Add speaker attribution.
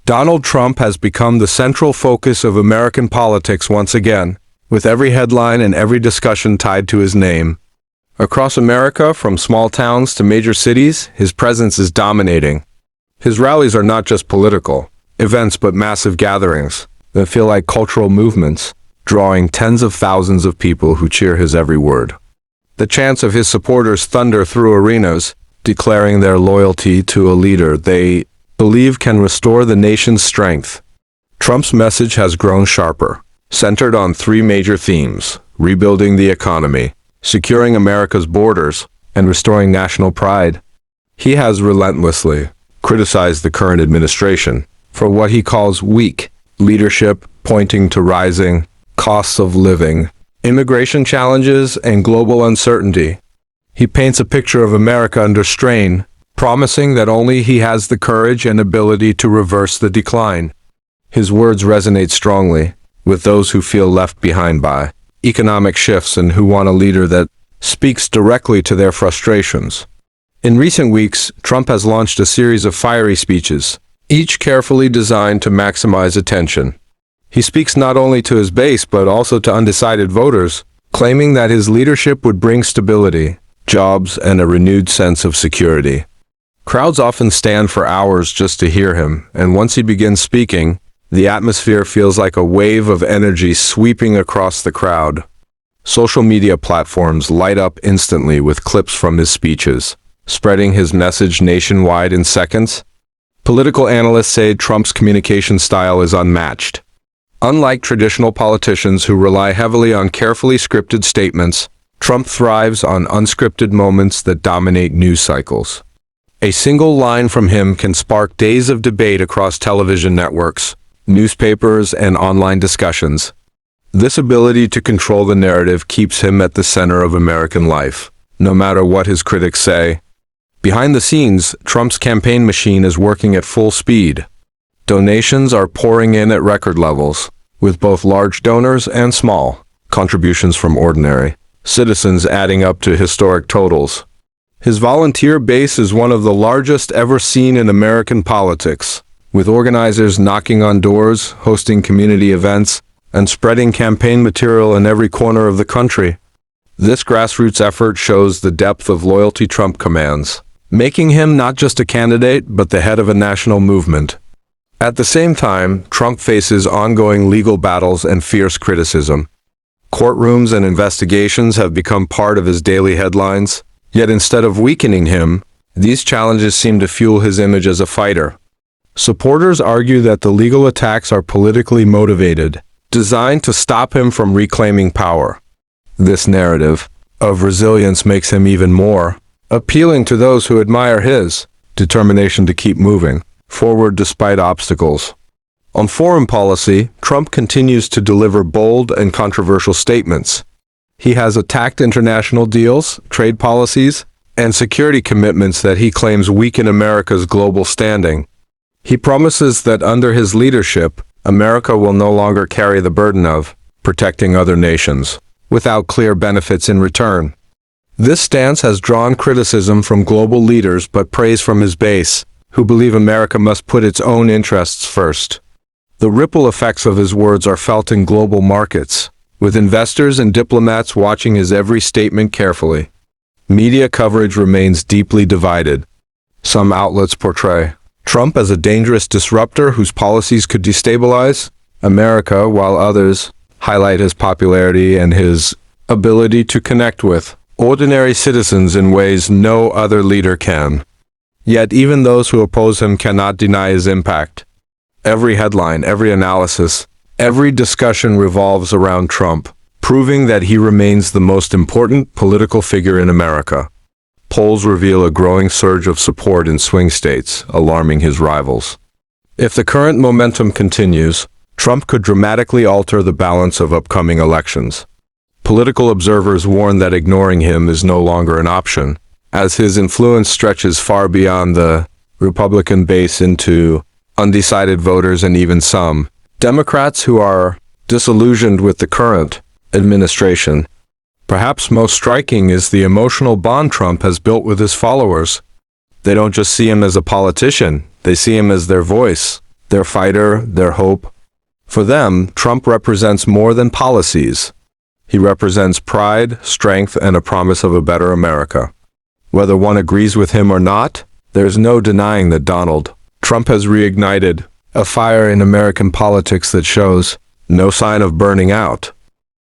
Speaker 1: Donald Trump has become the central focus of American politics once again, with every headline and every discussion tied to his name. Across America, from small towns to major cities, his presence is dominating. His rallies are not just political events but massive gatherings that feel like cultural movements, drawing tens of thousands of people who cheer his every word. The chants of his supporters thunder through arenas, declaring their loyalty to a leader they believe can restore the nation's strength. Trump's message has grown sharper, centered on three major themes: rebuilding the economy, securing America's borders, and restoring national pride. He has relentlessly criticized the current administration for what he calls weak leadership, pointing to rising costs of living, immigration challenges, and global uncertainty. He paints a picture of America under strain, promising that only he has the courage and ability to reverse the decline. His words resonate strongly with those who feel left behind by economic shifts and who want a leader that speaks directly to their frustrations. In recent weeks, Trump has launched a series of fiery speeches, each carefully designed to maximize attention. He speaks not only to his base but also to undecided voters, claiming that his leadership would bring stability, jobs, and a renewed sense of security. Crowds often stand for hours just to hear him, and once he begins speaking, the atmosphere feels like a wave of energy sweeping across the crowd. Social media platforms light up instantly with clips from his speeches, spreading his message nationwide in seconds. Political analysts say Trump's communication style is unmatched. Unlike traditional politicians who rely heavily on carefully scripted statements, Trump thrives on unscripted moments that dominate news cycles. A single line from him can spark days of debate across television networks, newspapers, and online discussions. This ability to control the narrative keeps him at the center of American life, no matter what his critics say. Behind the scenes, Trump's campaign machine is working at full speed. Donations are pouring in at record levels, with both large donors and small contributions from ordinary citizens adding up to historic totals. His volunteer base is one of the largest ever seen in American politics, with organizers knocking on doors, hosting community events, and spreading campaign material in every corner of the country. This grassroots effort shows the depth of loyalty Trump commands, making him not just a candidate but the head of a national movement. At the same time, Trump faces ongoing legal battles and fierce criticism. Courtrooms and investigations have become part of his daily headlines, yet instead of weakening him, these challenges seem to fuel his image as a fighter. Supporters argue that the legal attacks are politically motivated, designed to stop him from reclaiming power. This narrative of resilience makes him even more appealing to those who admire his determination to keep moving forward despite obstacles. On foreign policy, Trump continues to deliver bold and controversial statements. He has attacked international deals, trade policies, and security commitments that he claims weaken America's global standing. He promises that under his leadership, America will no longer carry the burden of protecting other nations, without clear benefits in return. This stance has drawn criticism from global leaders but praise from his base, who believe America must put its own interests first. The ripple effects of his words are felt in global markets, with investors and diplomats watching his every statement carefully. Media coverage remains deeply divided. Some outlets portray Trump as a dangerous disruptor whose policies could destabilize America, while others highlight his popularity and his ability to connect with ordinary citizens in ways no other leader can. Yet even those who oppose him cannot deny his impact. Every headline, every analysis, every discussion revolves around Trump, proving that he remains the most important political figure in America. Polls reveal a growing surge of support in swing states, alarming his rivals. If the current momentum continues, Trump could dramatically alter the balance of upcoming elections. Political observers warn that ignoring him is no longer an option, as his influence stretches far beyond the Republican base into undecided voters and even some Democrats who are disillusioned with the current administration. Perhaps most striking is the emotional bond Trump has built with his followers. They don't just see him as a politician, they see him as their voice, their fighter, their hope. For them, Trump represents more than policies. He represents pride, strength, and a promise of a better America. Whether one agrees with him or not, there's no denying that Donald Trump has reignited a fire in American politics that shows no sign of burning out.